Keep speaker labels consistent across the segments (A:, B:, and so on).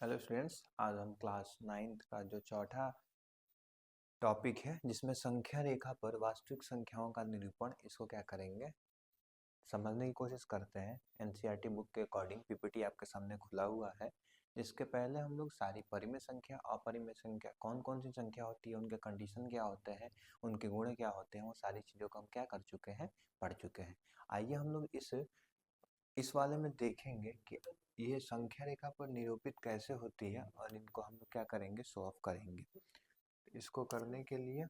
A: Hello students, आज हम class 9th का जो चौथा टॉपिक है जिसमें संख्या रेखा पर वास्तविक संख्याओं का निरूपण, इसको क्या करेंगे समझने की कोशिश करते हैं। एनसीईआरटी बुक के अकॉर्डिंग पीपीटी आपके सामने खुला हुआ है। इसके पहले हम लोग सारी परिमेय संख्या, अपरिमेय संख्या, कौन कौन सी संख्या होती है, उनके कंडीशन क्या होते हैं, उनके गुण क्या होते हैं, वो सारी चीज़ों को हम क्या कर चुके हैं, पढ़ चुके हैं। आइए हम लोग इस वाले में देखेंगे कि ये संख्या रेखा पर निरूपित कैसे होती है और इनको हम लोग क्या करेंगे, शो ऑफ करेंगे। इसको करने के लिए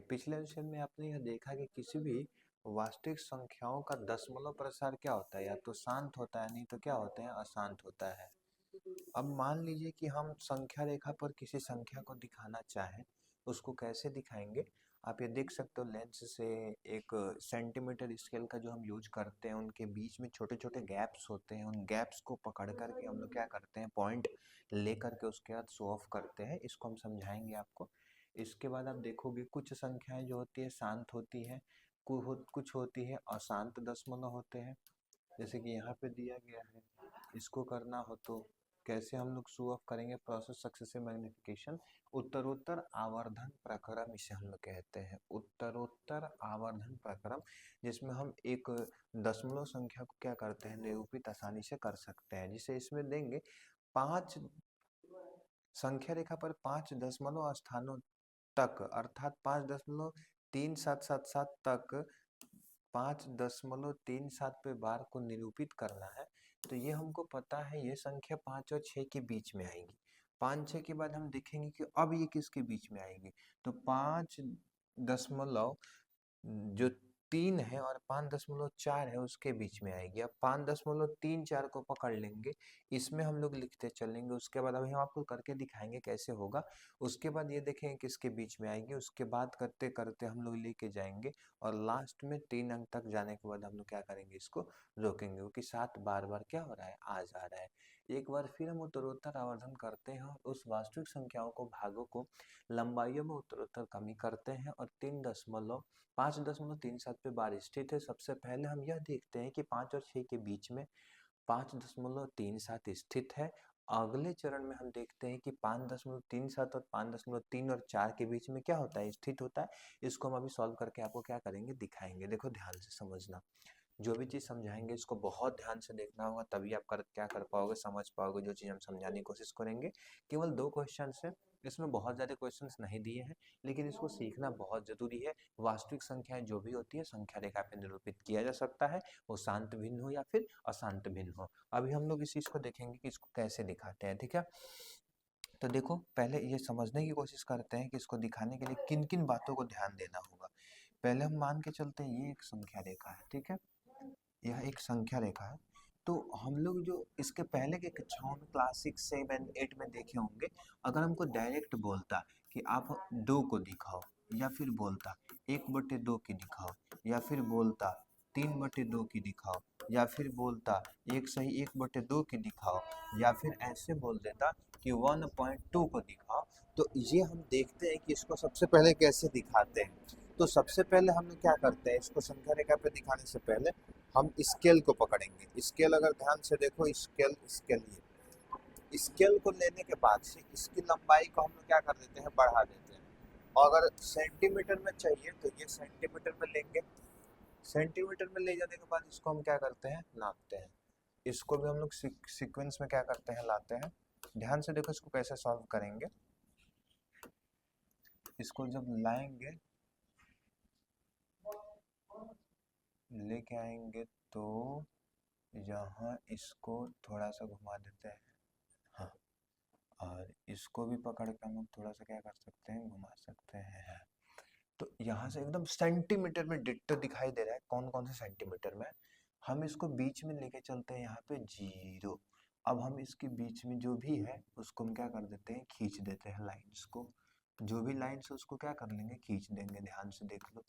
A: पिछले लेक्चर में आपने यह देखा कि किसी भी वास्तविक संख्याओं का दशमलव प्रसार क्या होता है, या तो शांत होता है, नहीं तो क्या होता है, अशांत होता है। अब मान लीजिए कि हम संख्या रेखा पर किसी संख्या को दिखाना चाहें, उसको कैसे दिखाएंगे। आप ये देख सकते हो, लेंस से एक सेंटीमीटर स्केल का जो हम यूज करते हैं, उनके बीच में छोटे छोटे गैप्स होते हैं। उन गैप्स को पकड़ करके हम लोग क्या करते हैं, पॉइंट लेकर के उसके बाद शो ऑफ करते हैं। इसको हम समझाएंगे आपको। इसके बाद आप देखोगे कुछ संख्याएं जो होती है शांत होती है, कुछ होती है अशांत दशमलव होते हैं, जैसे कि यहाँ पे दिया गया है। इसको करना हो तो कैसे हम लोग शो ऑफ करेंगे, प्रोसेस सक्सेसिव मैग्निफिकेशन, उत्तरोत्तर आवर्धन प्रक्रम इसे हम लोग कहते हैं, उत्तरोत्तर आवर्धन प्रक्रम, जिसमें हम एक दशमलव संख्या को क्या करते हैं, निरूपित आसानी से कर सकते हैं। जिसे इसमें देंगे 5 संख्या रेखा पर 5 दशमलव स्थानों तक, अर्थात 5.3777 तक 5.37 पे बार को निरूपित करना है। तो ये हमको पता है, ये संख्या 5 और 6 के बीच में आएगी। 5-6 के बाद हम देखेंगे कि अब ये किसके बीच में आएगी। तो 5 दशमलव जो 3 है और 5.4 है उसके बीच में आएगी। अब 5.34 को पकड़ लेंगे, इसमें हम लोग लिखते चलेंगे। उसके बाद अभी हम आपको करके दिखाएंगे कैसे होगा। उसके बाद ये देखेंगे किसके बीच में आएगी, उसके बाद करते करते हम लोग लेके जाएंगे और लास्ट में 3 अंक तक जाने के बाद हम लोग क्या करेंगे, इसको रोकेंगे, क्योंकि 7 बार बार क्या हो रहा है, आ जा रहा है। एक बार फिर हम उत्तरोत्तर आवर्धन करते हैं और उस वास्तविक संख्याओं को, भागों को लंबाइयों में उत्तरोत्तर कमी करते हैं और 5.37 पे बार स्थित है। सबसे पहले हम यह देखते हैं कि 5 और 6 के बीच में 5.37 स्थित है। अगले चरण में हम देखते हैं कि 5.37 और 5.3 और 4 के बीच में क्या होता है, स्थित होता है। इसको हम अभी सॉल्व करके आपको क्या करेंगे, दिखाएंगे। देखो ध्यान से समझना, जो भी चीज समझाएंगे इसको बहुत ध्यान से देखना होगा, तभी आप क्या कर पाओगे, समझ पाओगे जो चीज हम समझाने की कोशिश करेंगे। केवल 2 क्वेश्चन है, इसमें बहुत ज्यादा क्वेश्चंस नहीं दिए हैं, लेकिन इसको सीखना बहुत जरूरी है। वास्तविक संख्याएं जो भी होती है संख्या रेखा पे निरूपित किया जा सकता है, वो शांत भिन्न हो या फिर अशांत भिन्न हो। अभी हम लोग इस चीज को देखेंगे कि इसको कैसे दिखाते हैं, ठीक है। तो देखो, पहले ये समझने की कोशिश करते हैं कि इसको दिखाने के लिए किन किन बातों को ध्यान देना होगा। पहले हम मान के चलते हैं ये एक संख्या रेखा है, ठीक है, यह एक संख्या रेखा है। तो हम लोग जो इसके पहले के कक्षाओं में क्लास 6, 7, 8 में देखे होंगे, अगर हमको डायरेक्ट बोलता कि आप 2 को दिखाओ, या फिर बोलता 1/2 की दिखाओ, या फिर बोलता 3/2 की दिखाओ, या फिर बोलता 1 की दिखाओ, या फिर ऐसे बोल देता कि 1.2 को दिखाओ, तो ये हम देखते हैं कि इसको सबसे पहले कैसे दिखाते हैं। तो सबसे पहले हम लोग क्या करते हैं, इसको संख्या रेखा पे दिखाने से पहले हम स्केल को पकड़ेंगे। स्केल अगर ध्यान से देखो, स्केल स्केल ये स्केल को लेने के बाद से इसकी लंबाई को हम लोग क्या कर देते हैं, बढ़ा देते हैं। और अगर सेंटीमीटर में चाहिए तो ये सेंटीमीटर में लेंगे। सेंटीमीटर में ले जाने के बाद इसको हम क्या करते हैं, नापते हैं। इसको भी हम लोग सीक्वेंस में क्या करते हैं, लाते हैं। ध्यान से देखो इसको कैसे सॉल्व करेंगे। इसको जब लाएंगे, लेके आएंगे, तो यहाँ इसको थोड़ा सा घुमा देते हैं, हाँ, और इसको भी पकड़ के हम लोग थोड़ा सा क्या कर सकते हैं, घुमा सकते हैं। तो यहाँ से एकदम सेंटीमीटर में डिट्टो दिखाई दे रहा है, कौन कौन से सेंटीमीटर में। हम इसको बीच में लेके चलते हैं, यहाँ पे 0। अब हम इसके बीच में जो भी है उसको हम क्या कर देते हैं, खींच देते हैं लाइंस को। जो भी लाइंस है उसको क्या कर लेंगे, खींच देंगे। ध्यान से देख लो,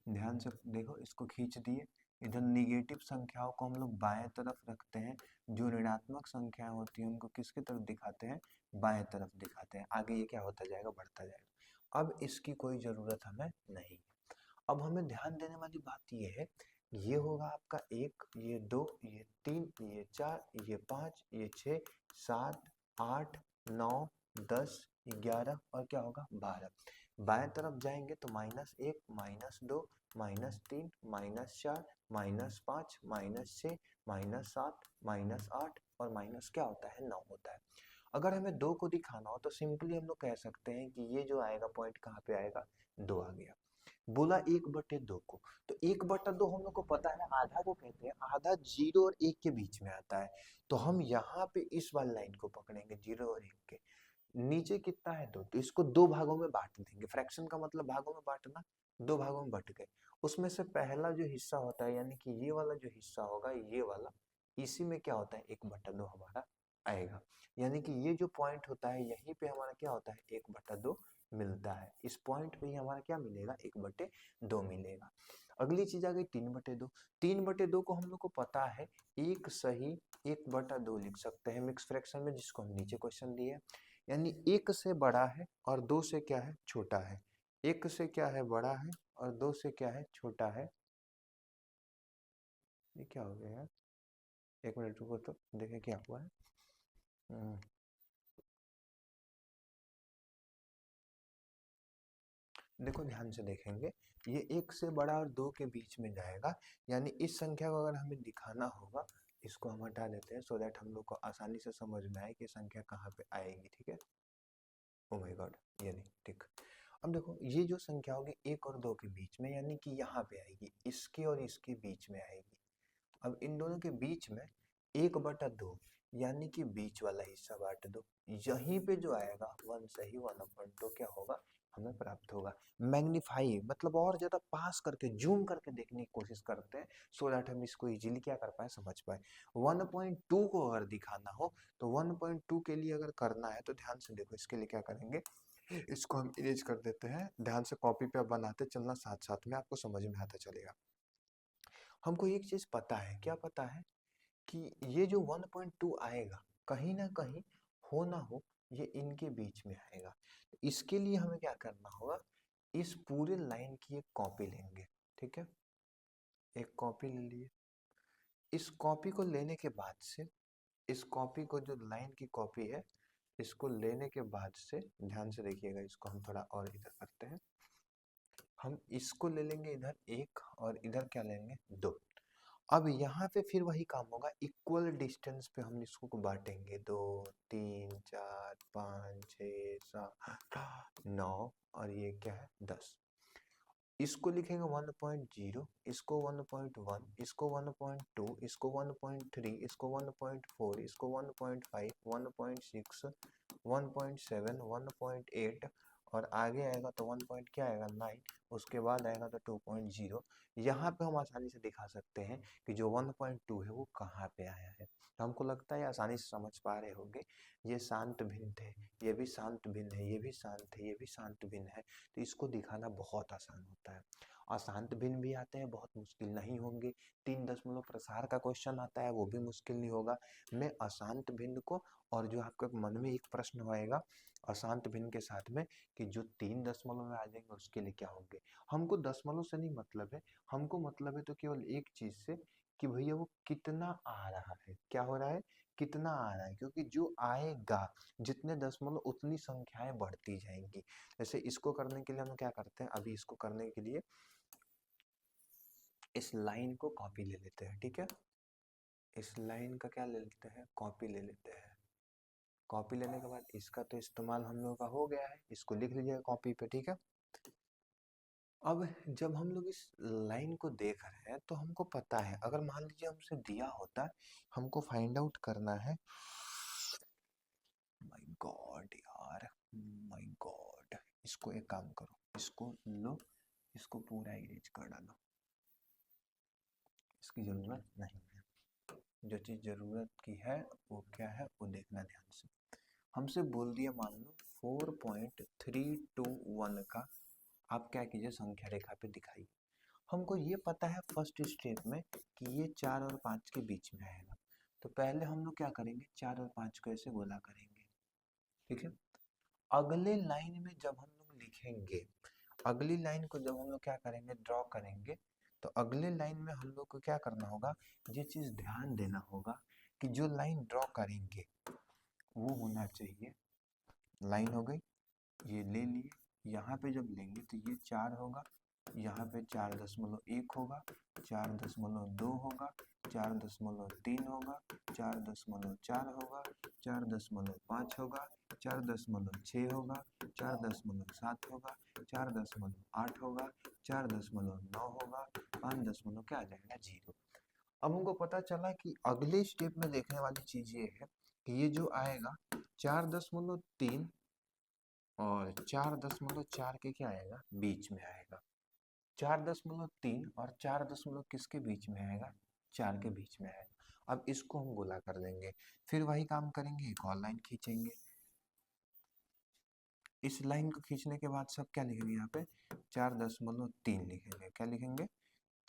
A: ध्यान से देखो, इसको खींच दिए। इधर निगेटिव संख्याओं को हम लोग बाएं तरफ रखते हैं, जो ऋणात्मक संख्याएं होती हैं उनको किसकी तरफ दिखाते हैं, बाएं तरफ दिखाते हैं। आगे ये क्या होता जाएगा, बढ़ता जाएगा। अब इसकी कोई जरूरत हमें नहीं। अब हमें ध्यान देने वाली बात यह है, ये होगा आपका 1, ये 2, ये 3, ये 4, ये 5, ये 6, 7, 8, 9, 10, 11 और क्या होगा 12। बाएं तरफ जाएंगे तो -1, -2, -3, -4, -5, -6, -7, -8 और माइनस क्या होता है 9 होता है। अगर हमें 2 को दिखाना हो तो सिंपली हम लोग कह सकते हैं कि ये जो आएगा पॉइंट कहाँ पे आएगा, 2 आ गया। बोला 1/2 को, तो 1/2 हम लोग को पता है आधा को कहते हैं, आधा 0 और 1 के बीच में आता है। तो हम यहाँ पे इस वाली लाइन को पकड़ेंगे 0 और 1 के नीचे कितना है 2, तो इसको 2 भागों में बांट देंगे। फ्रैक्शन का मतलब भागों में बांटना, 2 भागों में बट गए। उसमें से पहला जो हिस्सा होता है यानी कि ये वाला जो हिस्सा होगा, ये वाला, इसी में क्या होता है 1/2 हमारा आएगा। यानी कि ये जो पॉइंट होता है यहीं पे हमारा क्या होता है 1/2 मिलता है। इस पॉइंट पे ही हमारा क्या मिलेगा 1/2 मिलेगा। अगली चीज आ गई 3/2। 3/2 को हम लोग को पता है एक सही 1/2 लिख सकते हैं मिक्स फ्रैक्शन में, जिसको हम नीचे क्वेश्चन दिए। यानी 1 से बड़ा है और 2 से क्या है छोटा है। 1 से क्या है बड़ा है और 2 से क्या है छोटा है। ये क्या हो गया यार, 1 मिनट रुको तो देखें क्या हुआ है। देखो ध्यान से देखेंगे, ये 1 से बड़ा और 2 के बीच में जाएगा। यानी इस संख्या को अगर हमें दिखाना होगा, इसको हम हटा देते हैं सो दैट हम लोग को आसानी से समझ में आए कि संख्या कहाँ पे आएगी। ठीक है, ओ माय गॉड, ये नहीं ठीक। अब देखो ये जो संख्या होगी 1 और 2 के बीच में, यानी कि यहाँ पे आएगी, इसके और इसके बीच में आएगी। अब इन दोनों के बीच में 1/2 यानी कि बीच वाला हिस्सा बांट दो। यहीं पे जो आएगा 1 सही 1/2 क्या होगा हमें प्राप्त होगा। मैग्नीफाई मतलब और ज्यादा पास करके जूम करके देखने की कोशिश करते हैं सो दैट हम इसको इजीली क्या कर पाए समझ पाए। 1.2 को अगर दिखाना हो तो 1.2 के लिए अगर करना है तो ध्यान से देखो, इसके लिए क्या करेंगे, इसको हम इरेज कर देते हैं। ध्यान से कॉपी पे बनाते चलना, साथ साथ में आपको समझ में आता चलेगा। हमको एक चीज पता है, क्या पता है कि ये जो 1.2 आएगा कहीं ना कहीं हो ना हो ये इनके बीच में आएगा। तो इसके लिए हमें क्या करना होगा, इस पूरे लाइन की एक कॉपी लेंगे। ठीक है, एक कॉपी ले लिए। इस कॉपी को लेने के बाद से, इस कॉपी को जो लाइन की कॉपी है इसको लेने के बाद से ध्यान से देखिएगा, इसको हम थोड़ा और इधर करते हैं। हम इसको ले लेंगे इधर 1 और इधर क्या लेंगे 2। अब यहाँ पे फिर वही काम होगा, इक्वल डिस्टेंस पे हम इसको बांटेंगे 2, 3, 4, 5, 6, 7, 9 और ये क्या है 10। इसको लिखेंगे 1.0, इसको 1.1, इसको 1.2, इसको 1.3, इसको 1.4, इसको 1.5, 1.6, 1.7, 1.8 और आगे आएगा तो 1 पॉइंट क्या आएगा 9, उसके बाद आएगा तो 2.0। यहाँ पे हम आसानी से दिखा सकते हैं कि जो 1.2 है वो कहाँ पे आया है। तो हमको लगता है आसानी से समझ पा रहे होंगे, ये शांत भिन्न थे, ये भी शांत भिन्न है, ये भी शांत है, ये भी शांत भिन्न है। तो इसको दिखाना बहुत आसान होता है। अशांत भिन्न भी आते हैं, बहुत मुश्किल नहीं होंगे। 3 दशमलव प्रसार का क्वेश्चन आता है, वो भी मुश्किल नहीं होगा। मैं अशांत भिन्न को, और जो आपके मन में एक प्रश्न आएगा अशांत भिन्न के साथ में कि जो 3 दशमलव में आ जाएंगे उसके लिए क्या होंगे। हमको दशमलव से नहीं मतलब है, हमको मतलब है तो केवल एक चीज से कि भैया वो कितना आ रहा है, क्या हो रहा है कितना आ रहा है, क्योंकि जो आएगा जितने दशमलव उतनी संख्याएं बढ़ती जाएंगी। जैसे इसको करने के लिए हम क्या करते हैं, अभी इसको करने के लिए इस लाइन को कॉपी ले लेते हैं। ठीक है, इस लाइन का क्या ले लेते हैं कॉपी ले लेते हैं। कॉपी लेने के बाद इसका तो इस्तेमाल हम लोगों का हो गया है, इसको लिख लीजिएगा कॉपी पे। ठीक है, अब जब हम लोग इस लाइन को देख रहे हैं तो हमको पता है, अगर मान लीजिए हमसे दिया होता हमको फाइंड आउट करना है, माय गॉड यार, माय गॉड, इसको एक काम करो, इसको लो, इसको पूरा इरेज कर डालो, इसकी जरूरत नहीं है। जो चीज जरूरत की है वो क्या है वो देखना ध्यान से। हमसे बोल दिया मान लो 4.321 का आप क्या कीजिए संख्या रेखा पे दिखाइए। हमको ये पता है फर्स्ट स्टेप में कि ये 4 और 5 के बीच में आएगा, तो पहले हम लोग क्या करेंगे 4 और 5 को ऐसे गोला करेंगे। ठीक है, अगले लाइन में जब हम लोग लिखेंगे, अगली लाइन को जब हम लोग क्या करेंगे ड्रॉ करेंगे, तो अगले लाइन में हम लोग को क्या करना होगा, ये चीज ध्यान देना होगा कि जो लाइन ड्रॉ करेंगे वो होना चाहिए, लाइन हो गई, ये ले लिए, यहाँ पे जब लेंगे तो ये 4 होगा, यहाँ पे 4.1 होगा, 4.2 होगा, 4.3 होगा, 4.4 होगा, 4.5 होगा, 4.6 होगा, 4.7 होगा, 4.8 होगा, 4.9 होगा, 5 क्या आ जाएगा 0। अब हमको पता चला कि अगले स्टेप में देखने वाली चीज ये है कि ये जो आएगा 4.3 और 4.4 के क्या आएगा, बीच में आएगा। 4.3 और 4 किसके बीच में आएगा, 4 के बीच में आएगा। अब इसको हम गोला कर देंगे, फिर वही काम करेंगे, एक और लाइन खींचेंगे। इस लाइन को खींचने के बाद सब क्या लिखेंगे, यहाँ पे 4.3 लिखेंगे। क्या लिखेंगे,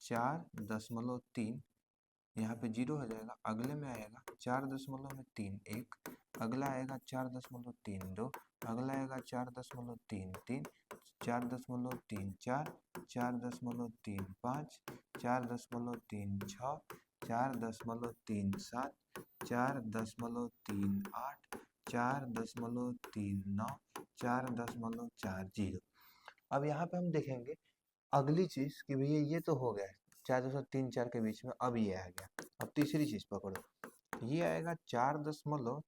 A: 4.3, यहाँ पे 0 हो जाएगा। अगले में आएगा 4.31, अगला आएगा 4.32, अगला आएगा 4.33, 4.34, 4.35, 4.36, 4.37, 4.38, 4.39, 4.40। अब यहाँ पे हम देखेंगे अगली चीज कि भैया ये तो हो गया 4.3 4 के बीच में, अब ये आ गया। अब तीसरी चीज पकड़ो, ये आएगा 4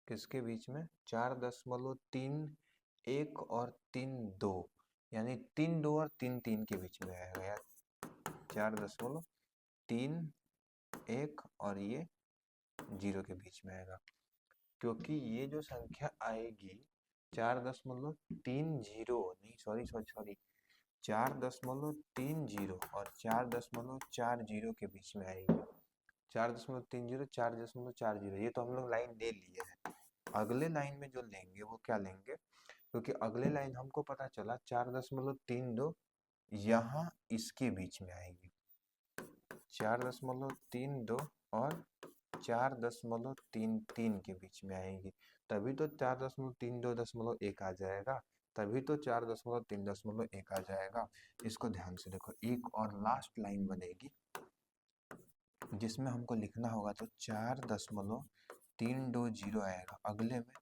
A: किसके बीच में, 4.31 और 3.2, यानी 3.2 और 3.3 के बीच में आएगा यार। 4.31 और ये 0 के बीच में आएगा, क्योंकि ये जो संख्या आएगी 4.30 नहीं, सॉरी 4.30 और 4.40 के बीच में आएगी। 4.30 4.40, ये तो हम लोग लाइन ले लिए हैं। अगले लाइन में जो लेंगे वो क्या लेंगे, क्योंकि अगले लाइन हमको पता चला 4.32 यहाँ इसके बीच में आएगी। 4.32 और 4.33 के बीच में आएगी, तभी तो 4.32.1 आ जाएगा, तभी तो 4.3.1 आ जाएगा। इसको ध्यान से देखो, एक और लास्ट लाइन बनेगी जिसमें हमको लिखना होगा, तो 4.320 आएगा, अगले में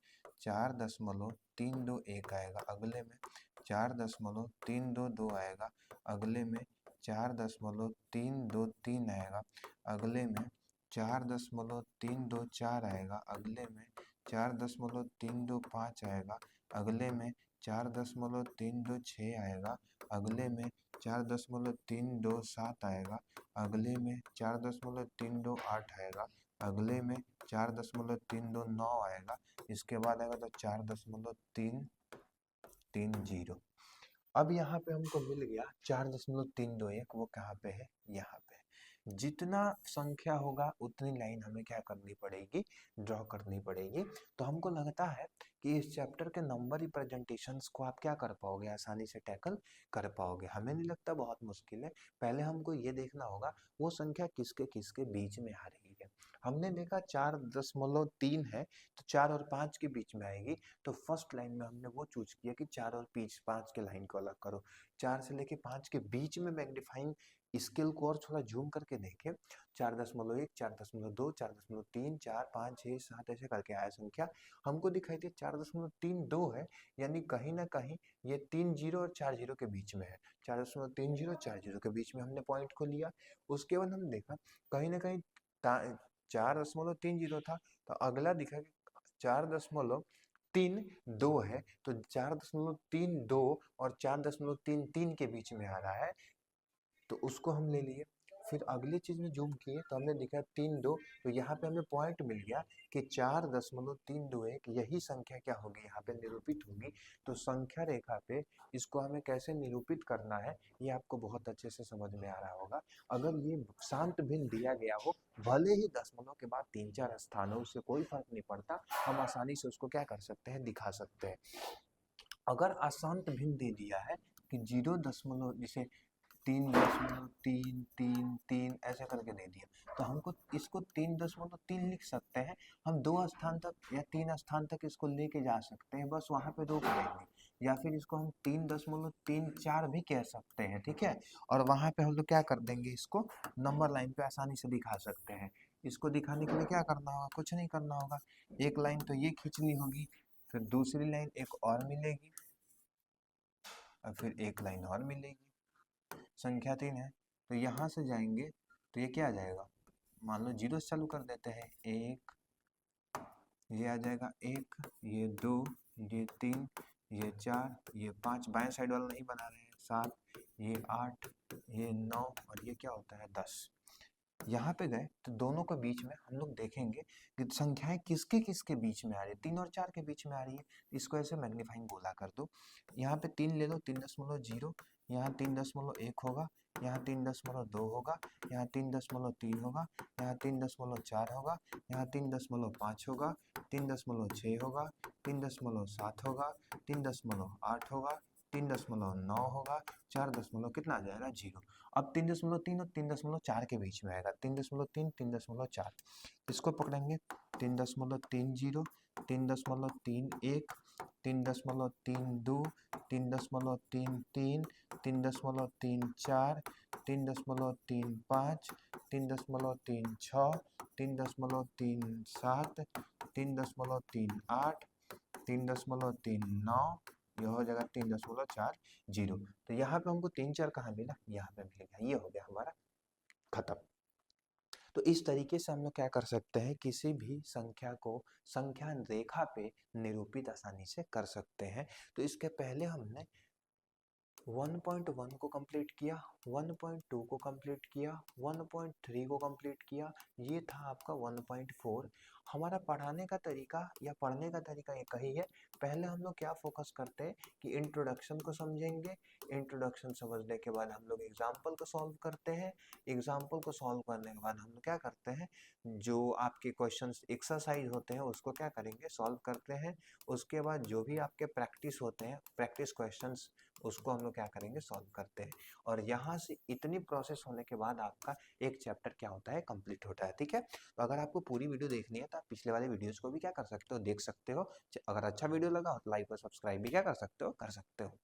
A: 4.321 आएगा, अगले में 4.322 आएगा, अगले में 4.323 आएगा, अगले में 4.324 आएगा, अगले में 4.325 आएगा, अगले में 4.326 आएगा, अगले में 4.327 आएगा, अगले में 4.328 आएगा, अगले में 4.329 आएगा, इसके बाद आएगा तो 4.330। अब यहाँ पे हमको मिल गया 4.321, वो कहाँ पे है, यहाँ पे। जितना संख्या होगा उतनी लाइन हमें क्या करनी पड़ेगी, ड्रॉ करनी पड़ेगी। तो हमको लगता है कि इस चैप्टर के नंबर रिप्रेजेंटेशंस को आप क्या कर पाओगे, आसानी से टैकल कर पाओगे। हमें नहीं लगता बहुत मुश्किल है। पहले हमको ये देखना होगा वो संख्या किसके किसके बीच में आ रही है। हमने देखा 4.3 है तो 4 और 5 के बीच में आएगी, तो फर्स्ट लाइन में हमने वो चूज किया कि 4 और 5 के लाइन को अलग करो। 4 से लेके 5 के बीच में मैग्नीफाइंग स्केल को और थोड़ा जूम करके देखें, 4.1, 4.2, 4.3, 4, 5, 6, 7 ऐसे करके आया संख्या। हमको दिखाई दे 4.32 है, यानी कहीं ना कहीं ये 3 0 और 4 0 के बीच में है। 4.30 4 0 के बीच में हमने पॉइंट को लिया। उसके बाद हम देखा कहीं ना कहीं 4.30 था, तो अगला दिखा 4.32 है, तो 4.32 और 4.33 के बीच में आ रहा है, तो उसको हम ले लिए। फिर अगली चीज में जूम किए तो हमने देखा 3.2, तो यहाँ पे हमें पॉइंट मिल गया कि 4.321 यही संख्या क्या होगी, यहाँ पे निरूपित होगी। तो संख्या रेखा पे इसको हमें कैसे निरूपित करना है ये आपको बहुत अच्छे से समझ में आ रहा होगा। अगर ये शांत भिन्न दिया गया हो, भले ही दशमलव के बाद 3-4 स्थानों, उससे कोई फर्क नहीं पड़ता, हम आसानी से उसको क्या कर सकते हैं, दिखा सकते हैं। अगर अशांत भिन्न दे दिया है कि 0 दशमलव, जैसे 3.3 3 3 3 ऐसे करके दे दिया, तो हमको इसको 3.3 लिख सकते हैं। हम 2 स्थान तक या 3 स्थान तक इसको लेके जा सकते हैं, बस वहां पे रोक देंगे। या फिर इसको हम 3.34 भी कह सकते हैं, ठीक है। और वहां पे हम लोग क्या कर देंगे, इसको नंबर लाइन पे आसानी से दिखा सकते हैं। इसको दिखाने के लिए क्या करना होगा, कुछ नहीं करना होगा, एक लाइन तो ये खींचनी होगी, फिर दूसरी लाइन एक और मिलेगी, और फिर एक लाइन और मिलेगी। संख्या 3 है तो यहाँ से जाएंगे तो ये क्या आ जाएगा, मान लो 0 से चालू कर देते हैं। 1, ये आ जाएगा 1, ये 2, ये 3, ये 4, ये 5, बाएं साइड वाला नहीं बना रहे हैं, 7, ये 8, ये 9 और ये क्या होता है 10। यहाँ पे गए तो दोनों के बीच में हम लोग देखेंगे कि संख्याएं किसके किसके बीच में आ रही है, 3 और 4 के बीच में आ रही है। इसको ऐसे मैग्नीफाइंग गोला कर दो, यहाँ पे 3 ले लो, 3.0, यहाँ 3.1 होगा, यहाँ 3.2 होगा, यहाँ 3.3 होगा, यहाँ 3.4 होगा, यहाँ 3.5 होगा, 3.6 होगा, 3.7 होगा, 3.8 होगा, 3.9 होगा, 4 कितना आ जाएगा 0। अब 3.3 और 3.4 के बीच में आएगा, 3.3 3.4, इसको पकड़ेंगे 3.30, 3.31, 3.32, 3.33, 3.34, 3.35, 3.36, 3.37, 3.38, 3.39, यह हो जाएगा 3.40। तो यहाँ पे हमको 3 4 कहाँ मिला, यहाँ पे मिल गया, ये हो गया हमारा खत्म। तो इस तरीके से हम लोग क्या कर सकते हैं, किसी भी संख्या को संख्या रेखा पे निरूपित आसानी से कर सकते हैं। तो इसके पहले हमने 1.1 को कंप्लीट किया, 1.2 को कंप्लीट किया, 1.3 को कंप्लीट किया, ये था आपका 1.4। हमारा पढ़ाने का तरीका या पढ़ने का तरीका एक ही है। पहले हम लोग क्या फोकस करते हैं कि इंट्रोडक्शन को समझेंगे, इंट्रोडक्शन समझने के बाद हम लोग एग्जाम्पल को सॉल्व करते हैं, एग्जाम्पल को सॉल्व करने के बाद हम लोग क्या करते हैं, जो आपके क्वेश्चंस एक्सरसाइज होते हैं उसको क्या करेंगे, सॉल्व करते हैं। उसके बाद जो भी आपके प्रैक्टिस होते हैं, प्रैक्टिस क्वेश्चंस, उसको हम लोग क्या करेंगे, सॉल्व करते हैं। और यहाँ से इतनी प्रोसेस होने के बाद आपका एक चैप्टर क्या होता है, कंप्लीट होता है, ठीक है। तो अगर आपको पूरी वीडियो देखनी है तो आप पिछले वाले वीडियोस को भी क्या कर सकते हो, देख सकते हो। अगर अच्छा वीडियो लगा तो लाइक और सब्सक्राइब भी क्या कर सकते हो, कर सकते हो।